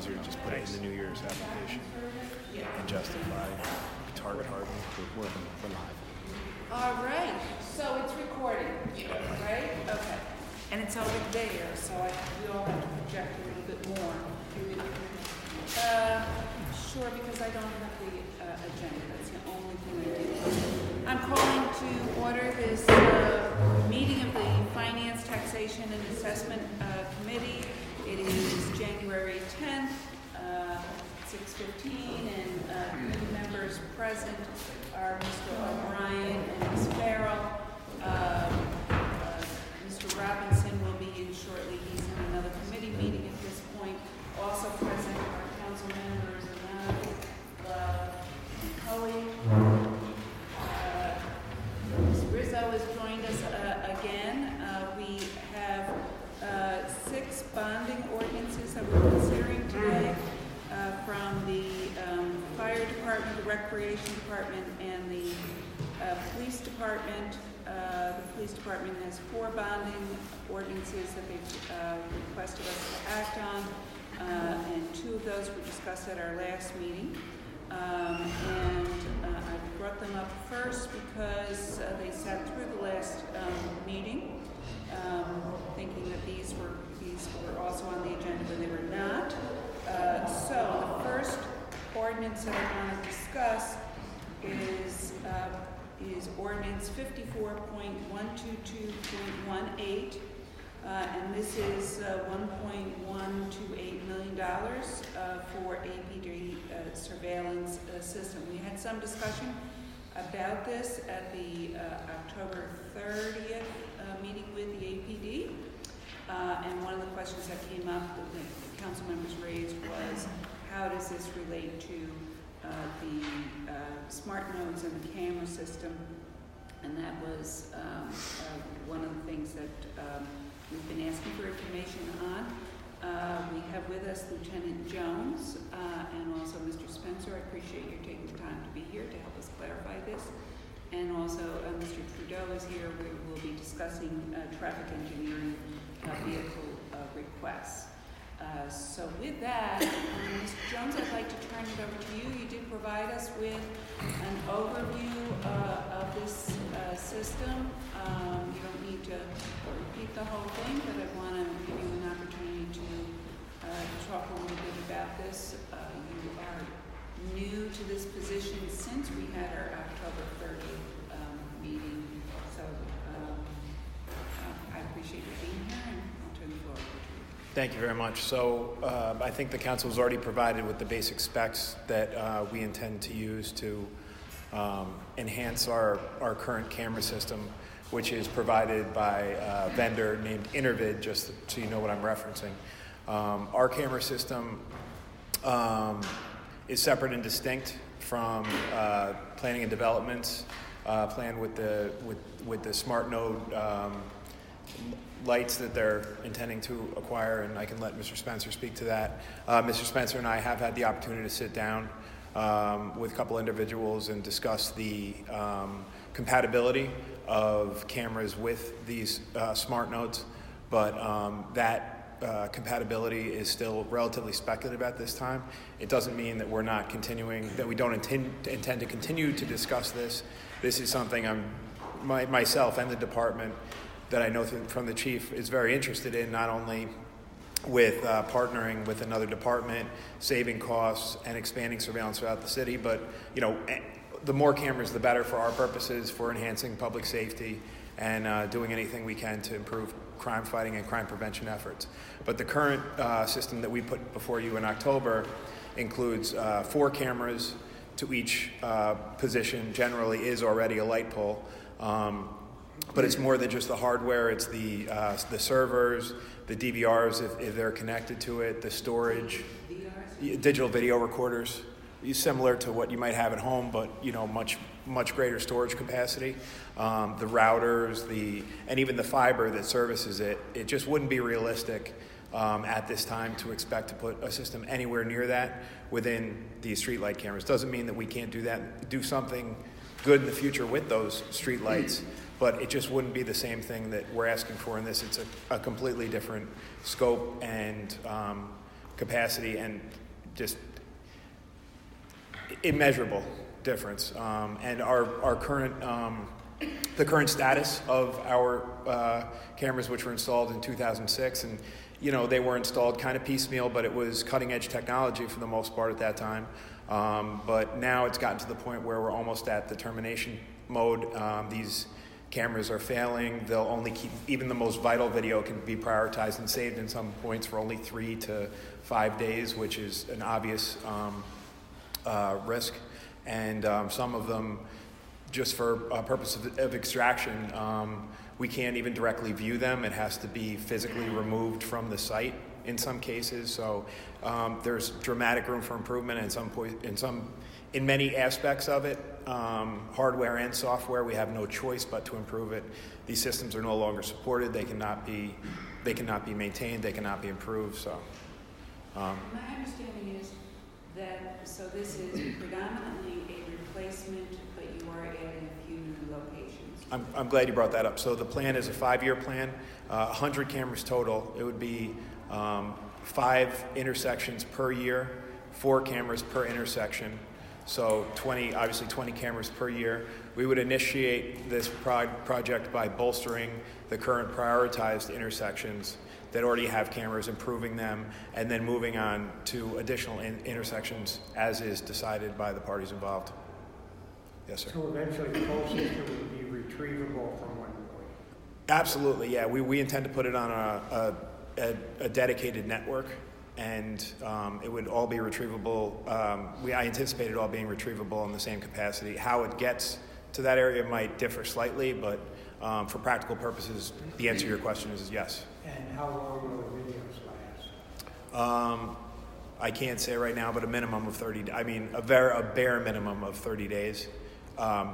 easier to just put it in the New Year's application and justify target hardening. We're live. All right, so it's recording, right? Okay. And it's over there, so we all have to project a little bit more. Sure, because I don't have the agenda. That's the only thing I do. I'm calling to order this meeting of the Finance, Taxation, and Assessment Committee. It is January 10th, 6:15, and committee members present are Mr. O'Brien and Ms. Farrell. Mr. Robinson will be in shortly. He's in another committee meeting at this point. Also present are council members Cohen. Ms. Rizzo has joined us again. We have 6 bonding ordinances that we're considering today from the fire department, the recreation department, and the police department. The police department has 4 bonding ordinances that they've requested us to act on, and 2 of those were discussed at our last meeting. I brought them up first because they sat through the last meeting, thinking that these were also on the agenda, but they were not. So the first ordinance that I want to discuss is ordinance 54.122.18, and this is $1.128 million for APD surveillance system. We had some discussion about this at the October 30th meeting with the APD, and one of the questions that came up that the council members raised was, how does this relate to the smart nodes and the camera system? And that was one of the things that we've been asking for information on. We have with us Lieutenant Jones and also Mr. Spencer. I appreciate you taking the time to be here to help us clarify this. And also Mr. Trudeau is here. We will be discussing traffic engineering vehicle requests. So with that, Mr. Jones, I'd like to turn it over to you. You did provide us with an overview of this system. You don't need to repeat the whole thing, but I want to give you an opportunity to talk a little bit about this. You are new to this position since we had our October 30th meeting, so I appreciate you being here, and I'll turn the floor over to you. Thank you very much. So I think the council was already provided with the basic specs that we intend to use to enhance our current camera system, which is provided by a vendor named Intervid, just so you know what I'm referencing. Our camera system is separate and distinct from planning and development's plan with the smart node lights that they're intending to acquire, and I can let Mr. Spencer speak to that. Mr. Spencer and I have had the opportunity to sit down with a couple individuals and discuss the compatibility of cameras with these smart nodes, but that compatibility is still relatively speculative at this time. It doesn't mean that we're not continuing, that we don't intend to continue to discuss this. This is something myself and the department that I know from the chief is very interested in, not only with partnering with another department, saving costs, and expanding surveillance throughout the city, but the more cameras, the better for our purposes, for enhancing public safety and doing anything we can to improve crime fighting and crime prevention efforts. But the current system that we put before you in October includes 4 cameras to each position. Generally is already a light pole. But it's more than just the hardware. It's the servers, the DVRs if they're connected to it, the storage, digital video recorders, similar to what you might have at home, but much greater storage capacity. The routers, and even the fiber that services it. It just wouldn't be realistic at this time to expect to put a system anywhere near that within these streetlight cameras. Doesn't mean that we can't do that, do something good in the future with those streetlights, but it just wouldn't be the same thing that we're asking for in this. It's a completely different scope and capacity and just immeasurable difference. And our current, the current status of our cameras, which were installed in 2006, and they were installed kind of piecemeal, but it was cutting edge technology for the most part at that time. But now it's gotten to the point where we're almost at the termination mode. These cameras are failing. They'll only keep, even the most vital video can be prioritized and saved in some points for only 3 to 5 days, which is an obvious risk. And some of them, just for purpose of extraction, we can't even directly view them. It has to be physically removed from the site in some cases. So there's dramatic room for improvement in many aspects of it, hardware and software. We have no choice but to improve it. These systems are no longer supported. They cannot be maintained. They cannot be improved. So my understanding is that this is predominantly a replacement, but you are adding a few new locations. I'm glad you brought that up. So the plan is a 5-year plan, 100 cameras total. It would be 5 intersections per year, 4 cameras per intersection. So 20 cameras per year. We would initiate this project by bolstering the current prioritized intersections that already have cameras, improving them, and then moving on to additional intersections as is decided by the parties involved. Yes, sir. So eventually the whole system would be retrievable from one point? Absolutely, yeah. We intend to put it on a dedicated network, and it would all be retrievable. I anticipate it all being retrievable in the same capacity. How it gets to that area might differ slightly, but for practical purposes, the answer to your question is yes. And how long will the videos last? I can't say right now, but a minimum of 30. I mean, a bare minimum of 30 days,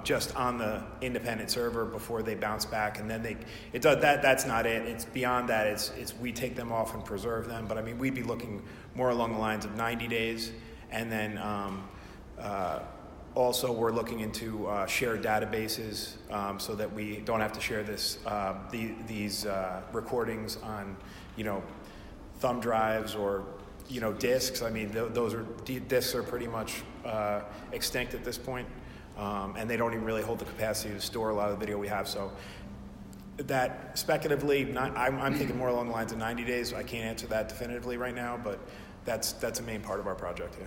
just on the independent server before they bounce back, and then that's not it. It's beyond that. It's we take them off and preserve them. But I mean, we'd be looking more along the lines of 90 days, and then also we're looking into shared databases so that we don't have to share these recordings on thumb drives or discs. I mean, discs are pretty much extinct at this point, and they don't even really hold the capacity to store a lot of the video we have. So that speculatively, I'm thinking more along the lines of 90 days. I can't answer that definitively right now, but that's a main part of our project. Yeah.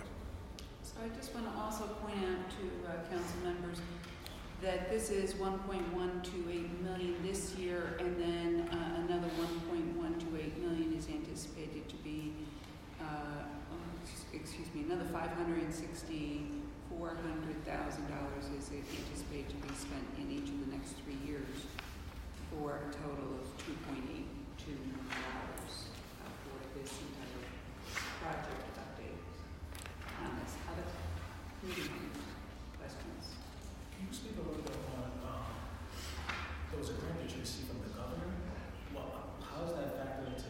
So I just want to also point out to council members that this is 1.128 million this year, and then another 1.128 million is anticipated to be, another $400,000 is anticipated to be spent in each of the next 3 years, for a total of $2.82 million for this entire project update. Other committee questions? Can you speak a little bit on, there was a grant that you received from the governor. Well, how does that factor into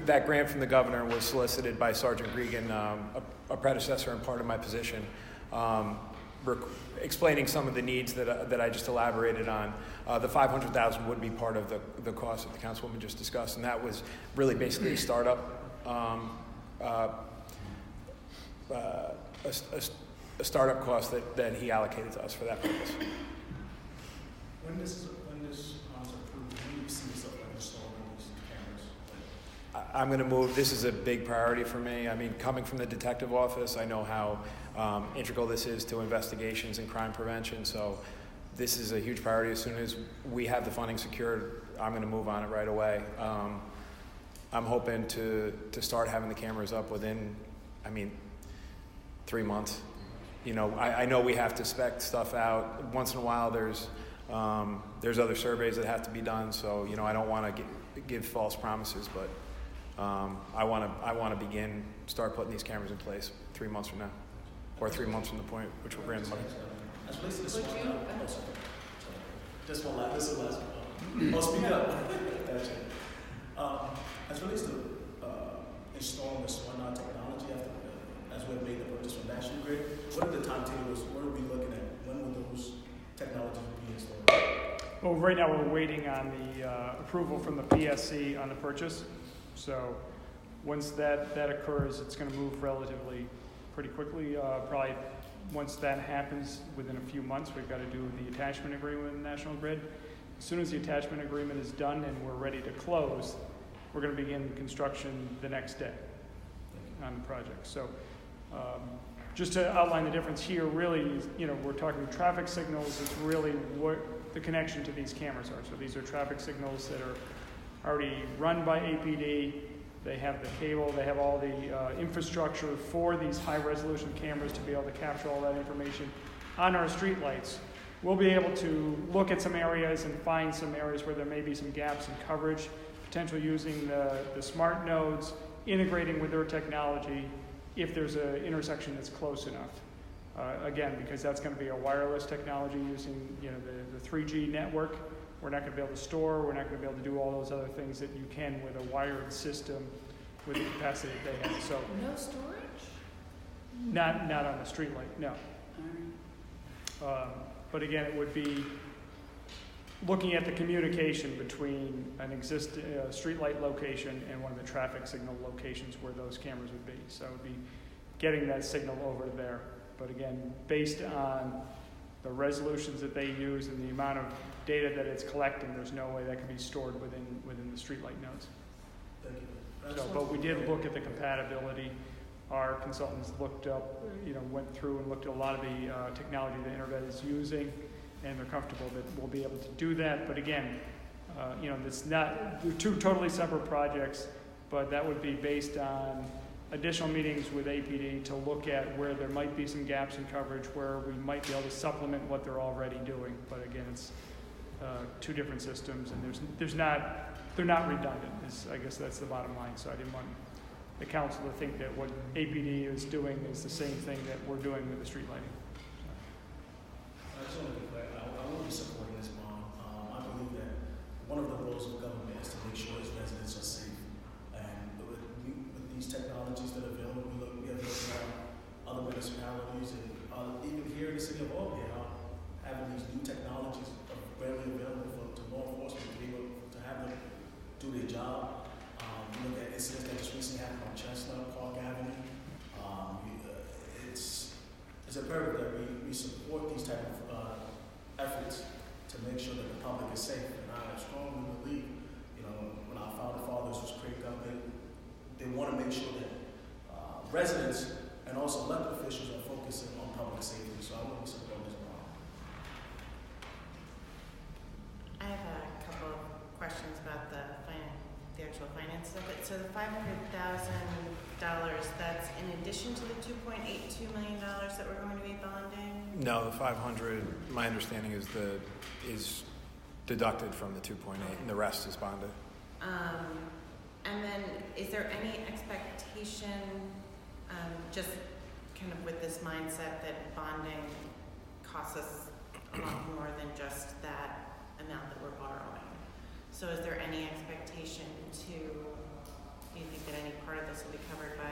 that grant from the governor was solicited by Sergeant Regan, a predecessor and part of my position, explaining some of the needs that I just elaborated on. The $500,000 would be part of the cost that the councilwoman just discussed, and that was really basically a startup, a startup cost that he allocated to us for that purpose. When this is approved, when do you see yourself installing these cameras? I'm going to move. This is a big priority for me. I mean, coming from the detective office, I know how integral this is to investigations and crime prevention. So this is a huge priority. As soon as we have the funding secured, I'm going to move on it right away. I'm hoping to start having the cameras up within, 3 months. I know we have to spec stuff out. Once in a while, there's other surveys that have to be done. So I don't want to give false promises, but I want to start putting these cameras in place 3 months from now, or 3 months from the point which we'll grant the money. As relates to this one, just one last. This is the last one. Oh, speak up. As relates to installing this one technology as we've made the purchase from National Grid, what are the timetables? What are we looking at? When will those technologies be installed? Well, right now we're waiting on the approval from the PSC on the purchase. So Once that occurs, it's going to move relatively pretty quickly. Probably once that happens, within a few months, we've got to do the attachment agreement with the National Grid. As soon as the attachment agreement is done and we're ready to close, we're going to begin construction the next day on the project. So just to outline the difference here, really, we're talking traffic signals is really what the connection to these cameras are. So these are traffic signals that are already run by APD. They have the cable, they have all the infrastructure for these high-resolution cameras to be able to capture all that information on our streetlights. We'll be able to look at some areas and find some areas where there may be some gaps in coverage, potentially using the smart nodes, integrating with their technology if there's an intersection that's close enough. Again, because that's going to be a wireless technology using the 3G network. We're not going to be able to store, we're not going to be able to do all those other things that you can with a wired system with the capacity that they have. So No storage? not on the streetlight, no. All right. But again, it would be looking at the communication between an existing streetlight location and one of the traffic signal locations where those cameras would be. So it would be getting that signal over there. But again, based on the resolutions that they use and the amount of data that it's collecting, there's no way that can be stored within the streetlight nodes. Thank you. So, but we did look at the compatibility. Our consultants looked up, went through and looked at a lot of the technology the Internet is using, and they're comfortable that we'll be able to do that. But again, they're two totally separate projects, but that would be based on additional meetings with APD to look at where there might be some gaps in coverage, where we might be able to supplement what they're already doing. But again, it's two different systems, and they're not redundant. I guess that's the bottom line. So I didn't want the council to think that what APD is doing is the same thing that we're doing with the street lighting. I just want to be clear. I will be supporting this bond. I believe that one of the roles of government is to make sure its residents are safe. And with these technologies that are available, we have looked at other municipalities and even here in the city of Albany, having these new technologies readily available to law enforcement to be able to have them do their job. We look at incidents that just recently happened on Chestnut Park Avenue. It's imperative that we support these type of efforts to make sure that the public is safe. And I strongly believe, when our founding fathers was creating government, they want to make sure that residents and also elected officials are focusing on public safety. So I want to support this bond. I have a couple of questions about the actual finance of it. So the $500,000, that's in addition to the $2.82 million that we're going to be bonding? No, the 500, my understanding is deducted from the 2.8, and the rest is bonded. And then is there any expectation, just kind of with this mindset that bonding costs us a lot more than just that amount that we're borrowing? So is there any expectation do you think that any part of this will be covered by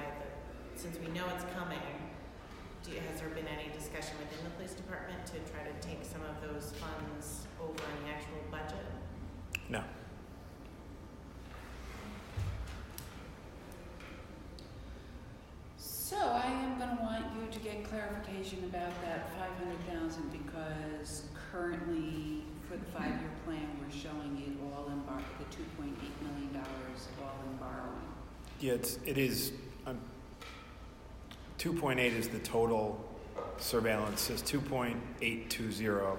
since we know it's coming, has there been any discussion within the police department to try to take some of those funds over in the actual budget? No. So I am going to want you to get clarification about that $500,000 because currently for the 5-year plan we're showing it all in the $2.8 million all in borrowing. Yeah, it is. 2.8 is the total surveillance. 2.820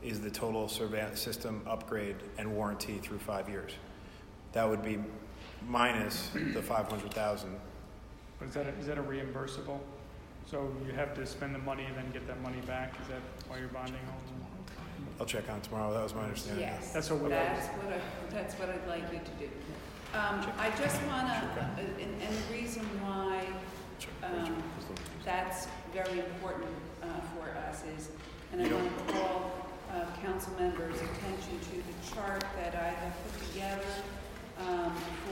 is the total surveillance system upgrade and warranty through 5 years. That would be minus the 500,000. But is that a reimbursable? So you have to spend the money and then get that money back? Is that why you're bonding? I'll check on it tomorrow. That was my understanding. Yes, that's what I'd like you to do. I just want to, and the reason why that's very important for us is, and I want to call council members' attention to the chart that I have put together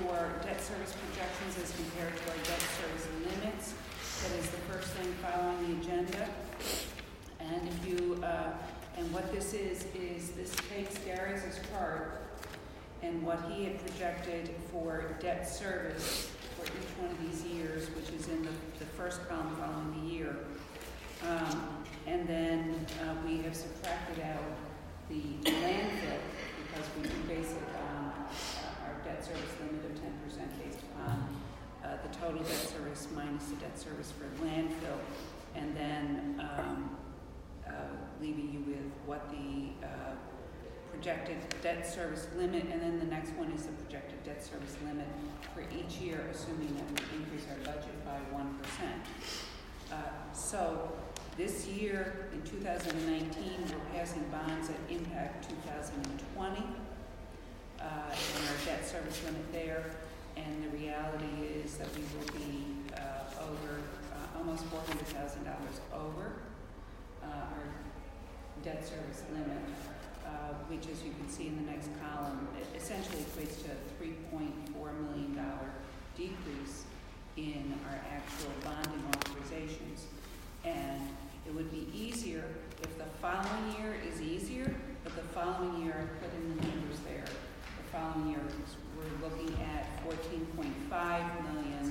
for debt service projections as compared to our debt service limits. That is the first thing following the agenda. And if you, and what this is this takes Gary's chart and what he had projected for debt service for each one of these years, which is in the first column following the year. And then we have subtracted out the landfill because we do base it on our debt service limit of 10% based upon the total debt service minus the debt service for landfill, and then leaving you with what the projected debt service limit, and then the next one is the projected debt service limit for each year, assuming that we increase our budget by 1%. So this year, in 2019, we're passing bonds that impact 2020, and our debt service limit there, and the reality is that we will be over, almost $400,000 over our debt service limit, which, as you can see in the next column, it essentially equates to a $3.4 million decrease in our actual bonding authorizations. And it would be easier if the following year is easier, but the following year, I put in the numbers there, the following year we're looking at 14.5 million.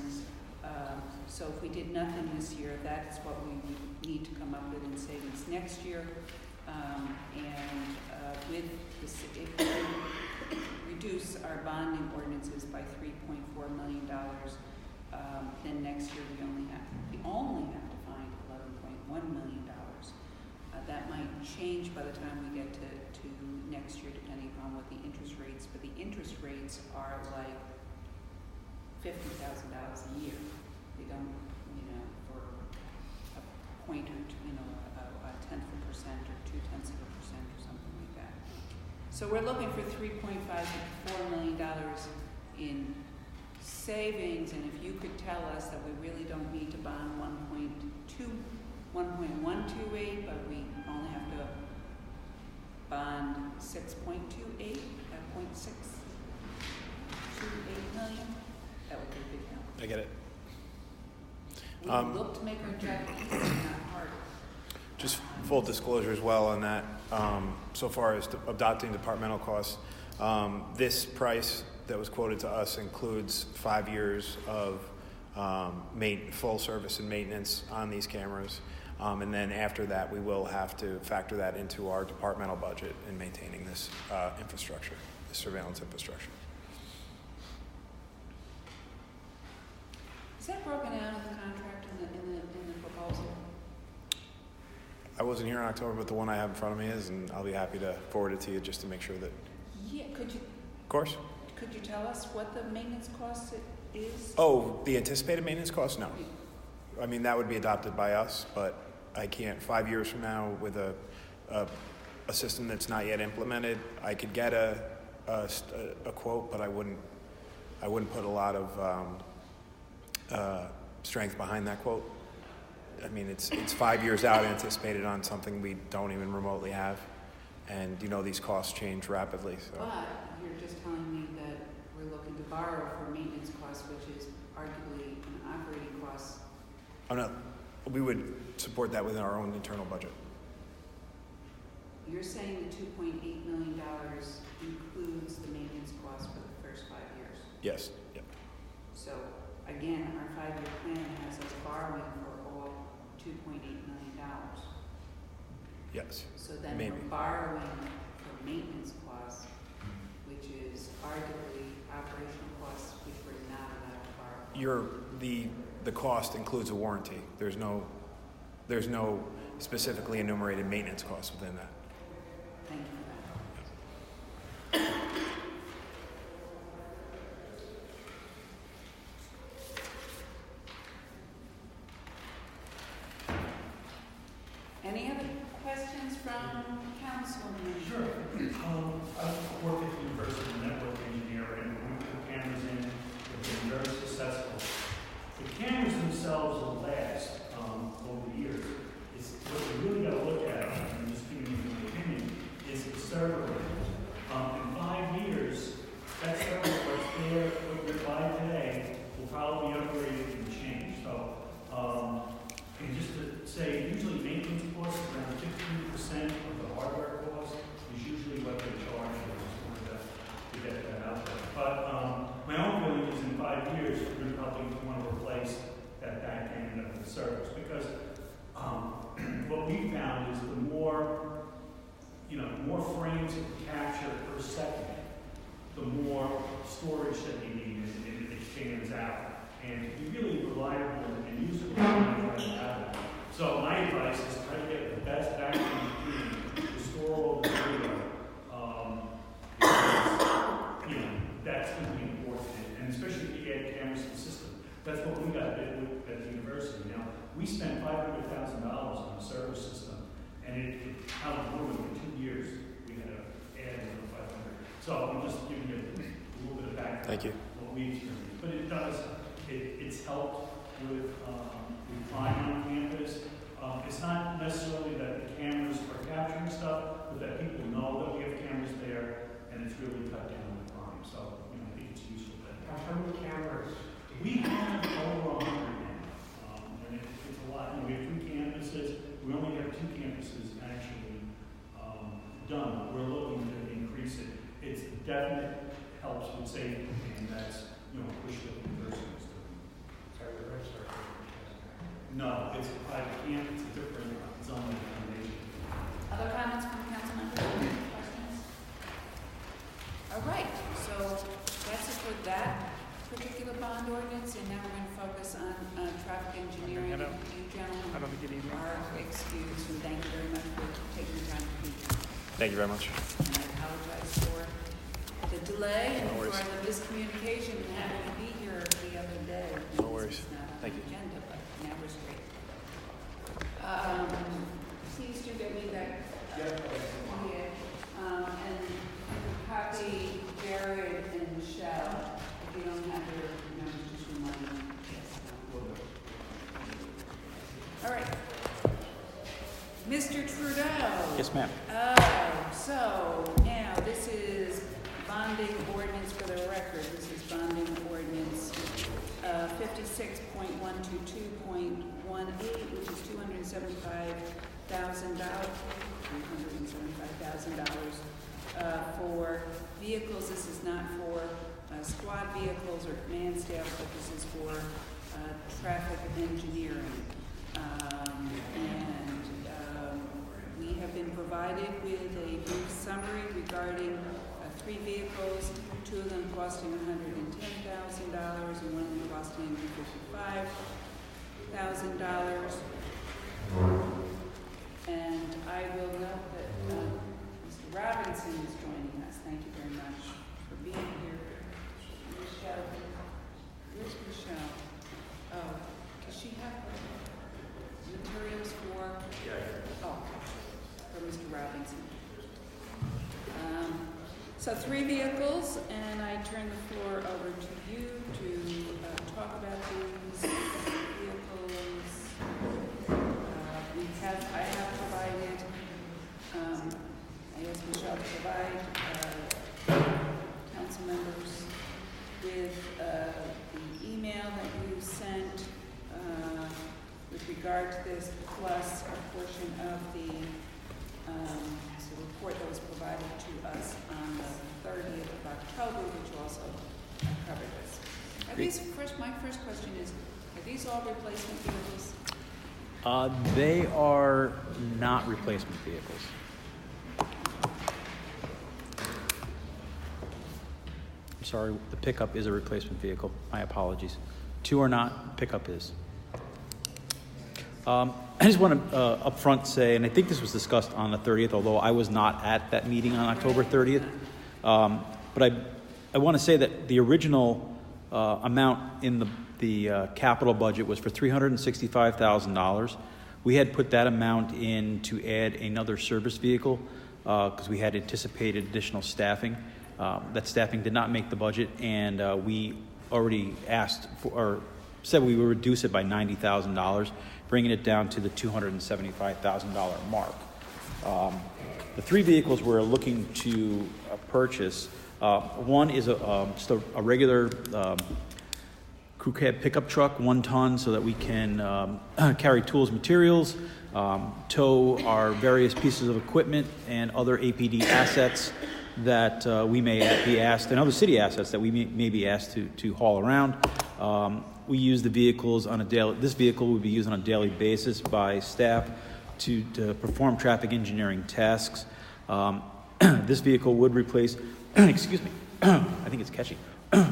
So if we did nothing this year, that's what we would need to come up with in savings next year. With this, if we reduce our bonding ordinances by $3.4 million, then next year we only have to find $11.1 million. That might change by the time we get to next year, depending upon what the interest rates. But the interest rates are like $50,000 a year. They don't, for a point or two, a 1/10% or 0.2% or something like that. So we're looking for $3.5 to $4 million in savings, and if you could tell us that we really don't need to bond 1.128, but we only have to bond 6.28 at 0.628 million, that would be a big help. I get it. We look to make our job easier, not harder. Just full disclosure as well on that. So far as adopting departmental costs, this price that was quoted to us includes 5 years of full service and maintenance on these cameras. And then after that, we will have to factor that into our departmental budget in maintaining this infrastructure, this surveillance infrastructure. Is that broken out in the contract in the proposal? I wasn't here in October, but the one I have in front of me is, and I'll be happy to forward it to you just to make sure that. Yeah, could you? Of course. Could you tell us what the maintenance cost is? Oh, the anticipated maintenance cost? No. I mean, that would be adopted by us, but I can't. 5 years from now, with a system that's not yet implemented, I could get a quote, but I wouldn't put a lot of strength behind that quote. I mean, it's 5 years out anticipated on something we don't even remotely have, and these costs change rapidly. So. But you're just telling me that we're looking to borrow for maintenance costs, which is arguably an operating cost. Oh no, we would support that within our own internal budget. You're saying the $2.8 million includes the maintenance costs for the first 5 years? Yes. Yep. So again, our 5-year plan has us borrowing for all $2.8 million. Yes. So then Maybe. we're borrowing for maintenance costs, which is arguably operational costs, which we're not allowed to borrow. The cost includes a warranty. There's no specifically enumerated maintenance costs within that. Thank you for that. Any other questions from council? Sure. I've worked at the University of Network Engineering, and we put cameras in. They've been very successful. The cameras themselves will last over the years. It's what you really got to look at, and just giving you service, because what we found is the more frames it can capture per second, the more storage that you need, and it stands out. And to be really reliable and useful, you have to have it. So my advice is try to get the best vacuum you can to store all the video. Because, that's going to be important, and especially if you add cameras to the system. That's what we got at the university. Now, we spent $500,000 on a server system, and it out of the blue in 2 years. We had to add another 500. So I'm just giving you a little bit of background. Thank you. What we experienced, but it does. It's helped with crime on campus. It's not necessarily that the cameras are capturing stuff, but that people know that we have cameras there, and it's really cut down on crime. So I think it's useful. How many cameras? We have over 100 now, and it's a lot. We have 2 campuses. We only have 2 campuses actually done. But we're looking to increase it. It's definitely helps with safety, and that's push the universities to. No, it's a private campus. It's a different zone foundation. Other comments from council members? Questions? All right, so that's it for that particular bond ordinance, and now we're going to focus on traffic engineering. Hello. You gentlemen Have a good evening. are excused, and thank you very much for taking the time to be here. Thank you very much. And I apologize for the delay and No for worries. the miscommunication and having to be here the other day. No worries. This is not on Thank the you. agenda, but now we're straight. Please do get me that. And copy Jared and Michelle. If you don't have your numbers, just remind them. All right. Mr. Trudeau. Yes, ma'am. So now this is bonding ordinance for the record. This is bonding ordinance 56.122.18, which is $375,000 for vehicles. This is not for squad vehicles or command staff, but this is for traffic engineering. We have been provided with a brief summary regarding 3 vehicles, 2 of them costing $110,000 and 1 of them costing $55,000. And I will note that Mr. Robinson is joining us. Thank you very much for being here. Michelle, where's Michelle? Oh, does she have materials for? Oh, for Mr. Robinson. So 3 vehicles, and I turn the floor over to you to talk about these vehicles. I have provided, I asked Michelle to provide council members with the email that you sent with regard to this, plus a portion of the report that was provided to us on the 30th of October, which also covered this. My first question is, are these all replacement vehicles? They are not replacement vehicles. I'm sorry, the pickup is a replacement vehicle. My apologies. 2 are not, pickup is. I just want to up front say, and I think this was discussed on the 30th, although I was not at that meeting on October 30th. But I want to say that the original amount in the capital budget was for $365,000. We had put that amount in to add another service vehicle because we had anticipated additional staffing. That staffing did not make the budget, and we already asked for, or said we would reduce it by $90,000, bringing it down to the $275,000 mark. The 3 vehicles we're looking to purchase, one is just a regular crew cab pickup truck, 1 ton, so that we can carry tools, materials, tow our various pieces of equipment and other APD assets that we may be asked, and other city assets that we may be asked to haul around. We use the vehicles on a daily. This vehicle would be used on a daily basis by staff to perform traffic engineering tasks. This vehicle would replace. Excuse me. I think it's catchy. This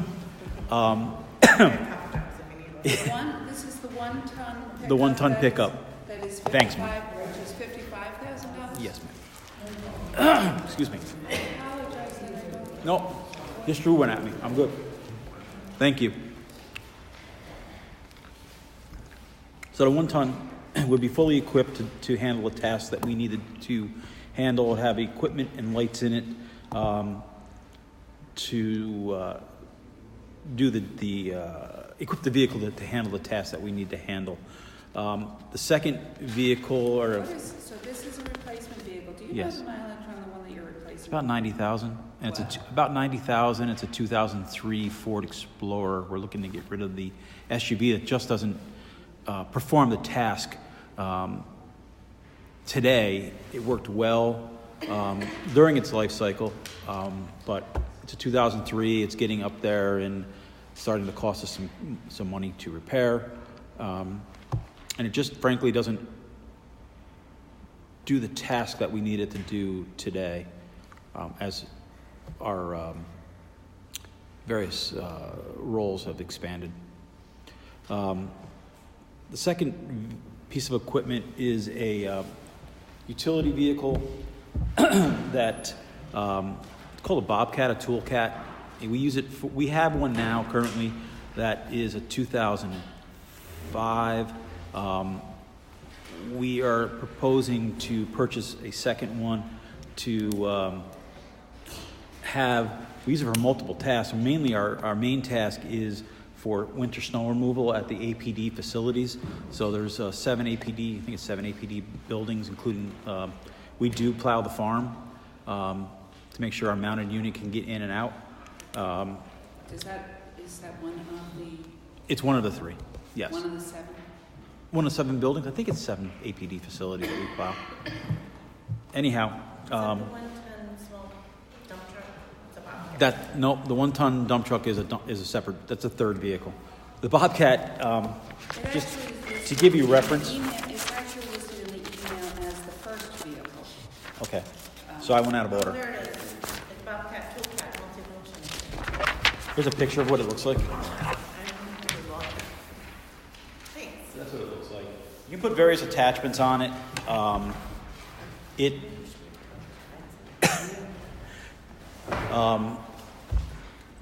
is the 1 ton pickup. The 1 ton pickup. That is Thanks, 55, ma'am. which is $55,000? Yes, ma'am. Excuse me. I apologize that I don't. No, just drew one at me. I'm good. Thank you. So the 1 ton would be fully equipped to handle the tasks that we needed to handle, have equipment and lights in it to do equip the vehicle to handle the tasks that we need to handle. The second vehicle, So this is a replacement vehicle. Do you Yes. know the mileage on the one that you're replacing? it's about 90,000, and Wow. about 90,000. It's a 2003 Ford Explorer. We're looking to get rid of the SUV that just doesn't perform the task. Today, it worked well during its life cycle, but it's a 2003. It's getting up there and starting to cost us some money to repair, and it just frankly doesn't do the task that we need it to do today, as our various roles have expanded. The second piece of equipment is a utility vehicle that it's called a Bobcat, a tool cat. And we use it. We have one now currently that is a 2005. We are proposing to purchase a second one to we use it for multiple tasks. Mainly our main task is for winter snow removal at the APD facilities. So there's 7 APD, I think it's 7 APD buildings, including, we do plow the farm to make sure our mounted unit can get in and out. Is that one of the? It's one of the 3, yes. One of the 7? One of the 7 buildings. I think it's 7 APD facilities that we plow. Anyhow, Is that the 1 ton small dump truck? It's a Bobcat. the 1 ton dump truck is a separate. That's a third vehicle. The Bobcat, just to give you reference. It's actually listed in the email as the first vehicle. Okay, so I went out of Oh, order. there it is. It's Bobcat, Toolcat, multi-function. Here's a picture of what it looks like. Thanks. That's what it looks like. You can put various attachments on it.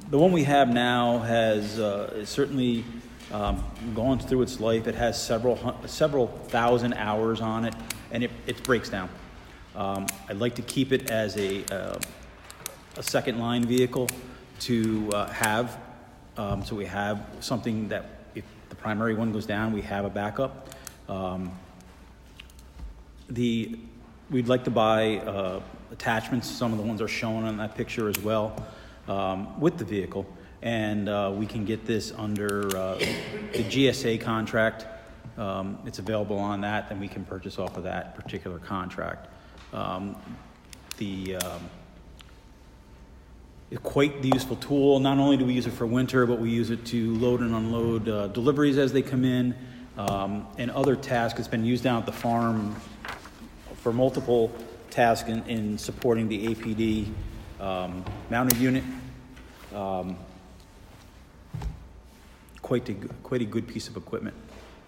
The one we have now has certainly gone through its life. It has several thousand hours on it, and it breaks down. I'd like to keep it as a second line vehicle to have, so we have something that if the primary one goes down, we have a backup. We'd like to buy attachments. Some of the ones are shown on that picture as well with the vehicle, and we can get this under the GSA contract. It's available on that, and we can purchase off of that particular contract. It's quite the useful tool. Not only do we use it for winter, but we use it to load and unload deliveries as they come in, and other tasks. It's been used down at the farm for multiple tasks in supporting the APD mounted unit. Quite a good piece of equipment.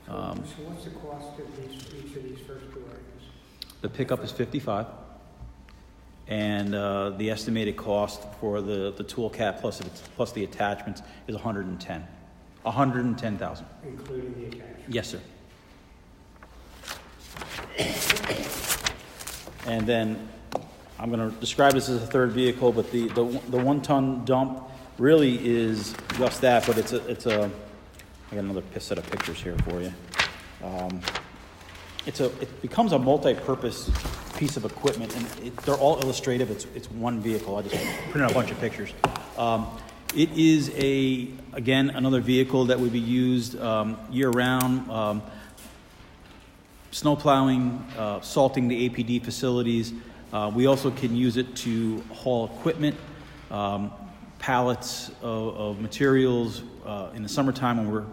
So what's the cost of each of these first 2 items? The pickup is $55, and the estimated cost for the tool cap plus the attachments is $110,000. Including the attachment? Yes, sir. And then I'm going to describe this as a third vehicle, but the 1 ton dump really is just that, but it's a. I got another set of pictures here for you. It becomes a multi-purpose piece of equipment, and they're all illustrative. It's one vehicle. I just printed out a bunch of pictures. It is again another vehicle that would be used year round. Snow plowing, salting the APD facilities. We also can use it to haul equipment, pallets of materials in the summertime when we're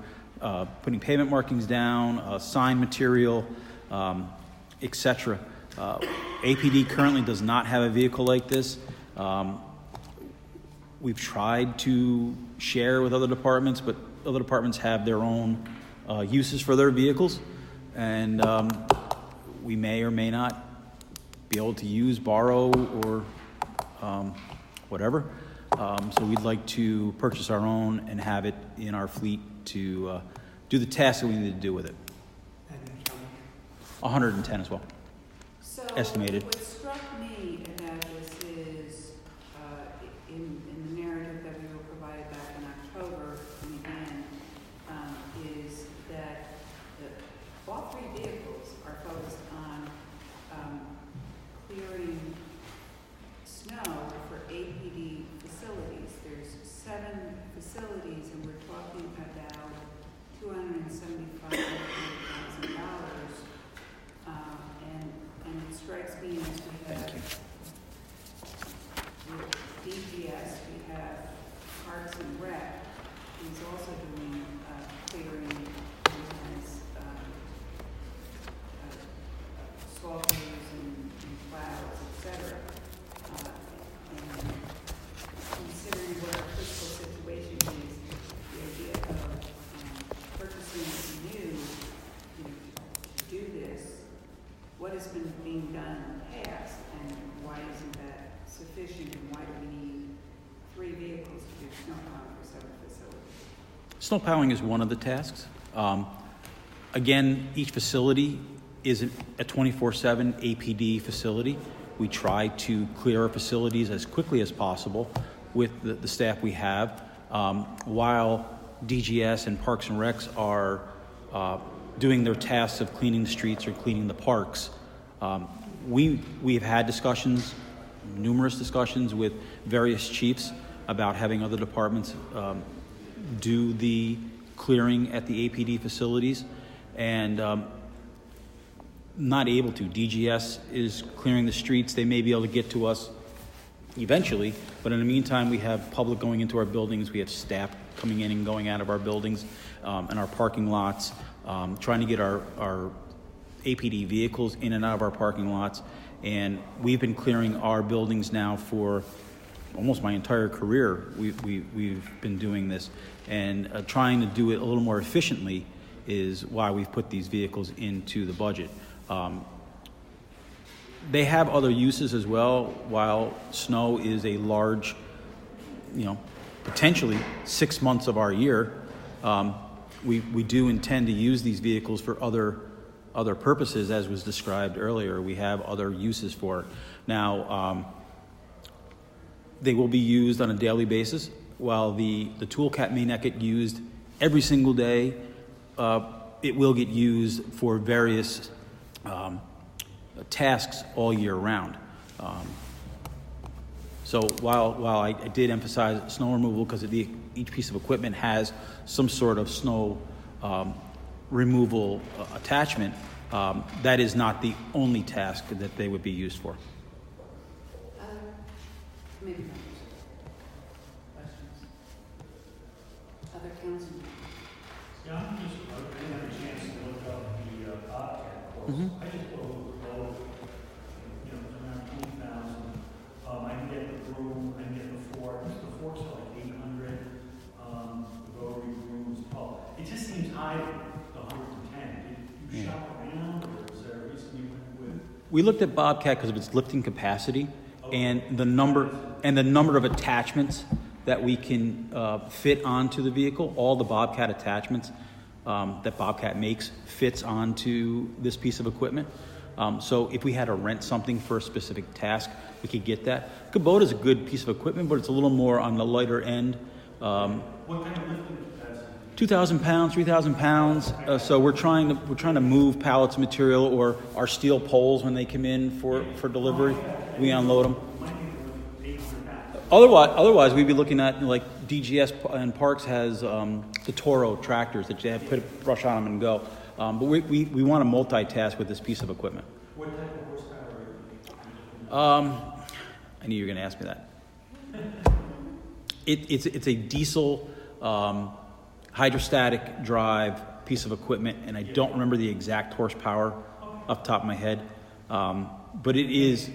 putting pavement markings down, sign material, etc. APD currently does not have a vehicle like this. We've tried to share with other departments, but other departments have their own uses for their vehicles, and we may or may not be able to use, borrow, or whatever. So we'd like to purchase our own and have it in our fleet to do the tasks that we need to do with it. And then how much? 110 as well. So Estimated. what struck me about this is, in the narrative that we were provided back in October, and again, is that all three vehicles are focused on clearing snow for APD facilities. There's 7 facilities, and we're talking about $275,000. And it strikes me as we have with DGS, we have Parks and Rec, who's also doing clearing, as swappers and plows, etc. And considering what our fiscal situation is, the idea of purchasing new, to do this, what has been being done in the past, and why isn't that sufficient, and why do we need 3 vehicles to do snow plowing for 7 facilities? Snow plowing is one of the tasks. Again, each facility is a 24/7 APD facility. We try to clear our facilities as quickly as possible with the staff we have, while DGS and Parks and Recs are doing their tasks of cleaning the streets or cleaning the parks. We've had numerous discussions with various chiefs about having other departments do the clearing at the APD facilities, and not able to. DGS is clearing the streets. They may be able to get to us eventually, but in the meantime, we have public going into our buildings. We have staff coming in and going out of our buildings and our parking lots, trying to get our APD vehicles in and out of our parking lots. And we've been clearing our buildings now for almost my entire career. We've been doing this, and trying to do it a little more efficiently is why we've put these vehicles into the budget. They have other uses as well. While snow is a large, potentially 6 months of our year, we do intend to use these vehicles for other purposes, as was described earlier. We have other uses for it. Now, they will be used on a daily basis. While the tool cap may not get used every single day, it will get used for various tasks all year round. So while I did emphasize snow removal because each piece of equipment has some sort of snow removal attachment, that is not the only task that they would be used for. Committee members? Questions? Other councilmen? Yeah, I didn't have a chance to look up the Bobcat course. Mm-hmm. I just put a little low, around 20,000. I can get the broom, I can get the fork. The forks are like 800. The rotary broom is 12. It just seems high, the 110. Did you shop around, or is there a reason you went with? We looked at Bobcat because of its lifting capacity and the number of attachments that we can fit onto the vehicle. All the Bobcat attachments that Bobcat makes fits onto this piece of equipment. So if we had to rent something for a specific task, we could get that. Kubota is a good piece of equipment, but it's a little more on the lighter end. What kind of lifting capacity? 2,000 pounds, 3,000 pounds. So we're trying to move pallets of material or our steel poles when they come in for delivery. We unload them. Otherwise, we'd be looking at like DGS and Parks has the Toro tractors that you have put a brush on them and go. But we want to multitask with this piece of equipment. What type of horsepower are you? I knew you were going to ask me that. It's a diesel hydrostatic drive piece of equipment, and I don't remember the exact horsepower off the top of my head. But it's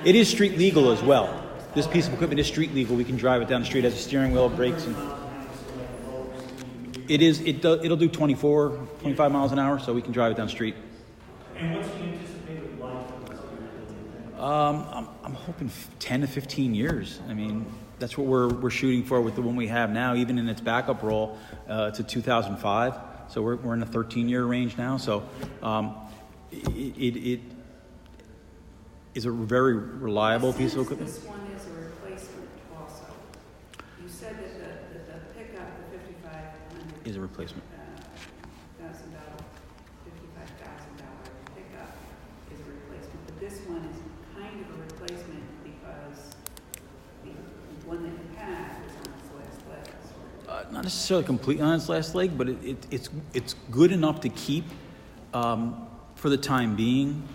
it is street legal as well. This piece of equipment is street legal. We can drive it down the street, has a steering wheel, brakes, and it'll do 25 miles an hour, so we can drive it down the street. And what's the anticipated life of this? I'm hoping 10 to 15 years. I mean, that's what we're shooting for with the one we have now. Even in its backup role, it's a 2005, so we're in a 13-year range now. So it is a very reliable piece of equipment. This one is a replacement also. You said that the pickup, the 5,500. Is a replacement. $55,000 pickup is a replacement, but this one is kind of a replacement because the one that you have is on its last legs. Not necessarily completely on its last leg, but it's good enough to keep for the time being,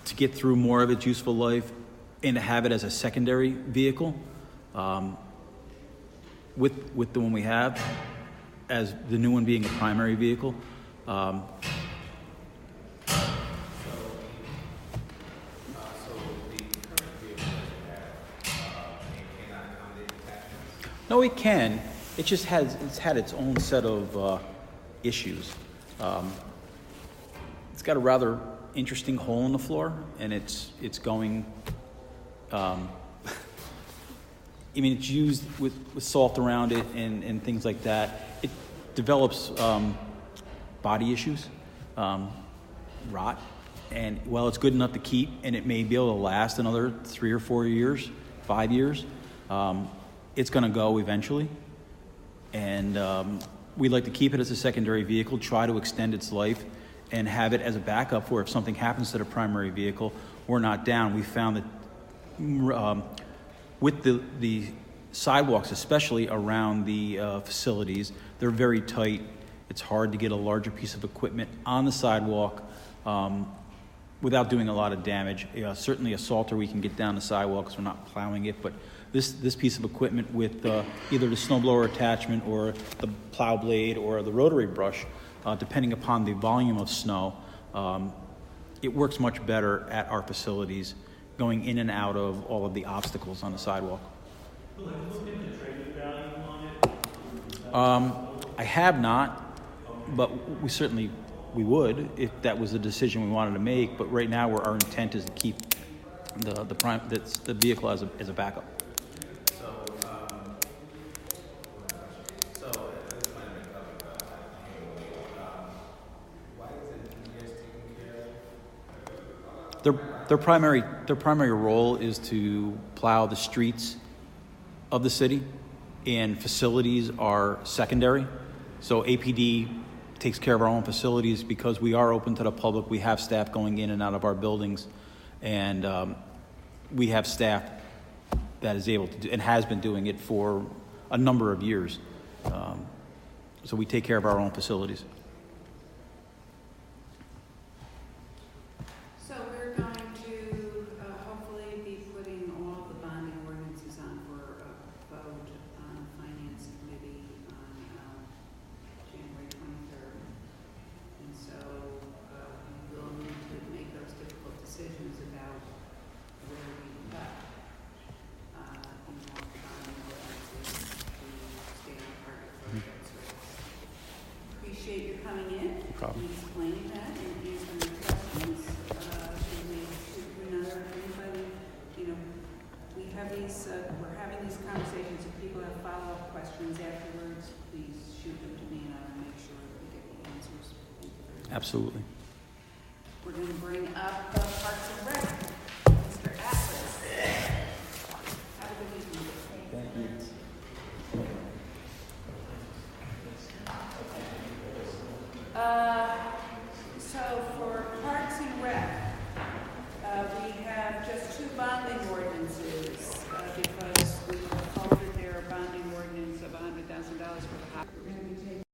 to get through more of its useful life, and to have it as a secondary vehicle with the one we have, as the new one being a primary vehicle. No, it can. It's had its own set of issues. It's got a rather interesting hole in the floor, and it's going. I mean, it's used with salt around it and things like that. It develops body issues, rot, and while it's good enough to keep, and it may be able to last another 3 or 4 years, 5 years, it's going to go eventually. And we'd like to keep it as a secondary vehicle, try to extend its life, and have it as a backup for if something happens to the primary vehicle, we're not down. We found that with the sidewalks, especially around the facilities, they're very tight. It's hard to get a larger piece of equipment on the sidewalk without doing a lot of damage. Certainly a salter we can get down the sidewalk because we're not plowing it, but this piece of equipment with either the snowblower attachment or the plow blade or the rotary brush, depending upon the volume of snow, it works much better at our facilities, going in and out of all of the obstacles on the sidewalk. Have you looked into trading value on it? I have not, but we would if that was a decision we wanted to make. But right now, our intent is to keep the vehicle as a backup. Their primary role is to plow the streets of the city, and facilities are secondary. So APD takes care of our own facilities because we are open to the public. We have staff going in and out of our buildings, and we have staff that is able to do and has been doing it for a number of years. So we take care of our own facilities. So we're going to hopefully be putting all the bonding ordinances on for a vote on the Finance Committee on January 23rd. And so we will need to make those difficult decisions about where we cut in all the bonding ordinances to stay on target for those rates. Appreciate your coming in. No problem. And explaining that and answering the questions. We're having these conversations. If people have follow-up questions afterwards, please shoot them to me and I'll make sure that we get the answers. Absolutely. We're going to bring up Parks and Rec, Mr. Atlas. Have a good evening. Thank you. So for Parks and Rec, we have just 2 bonding ordinances because we promoted their bonding ordinance of $100,000 for the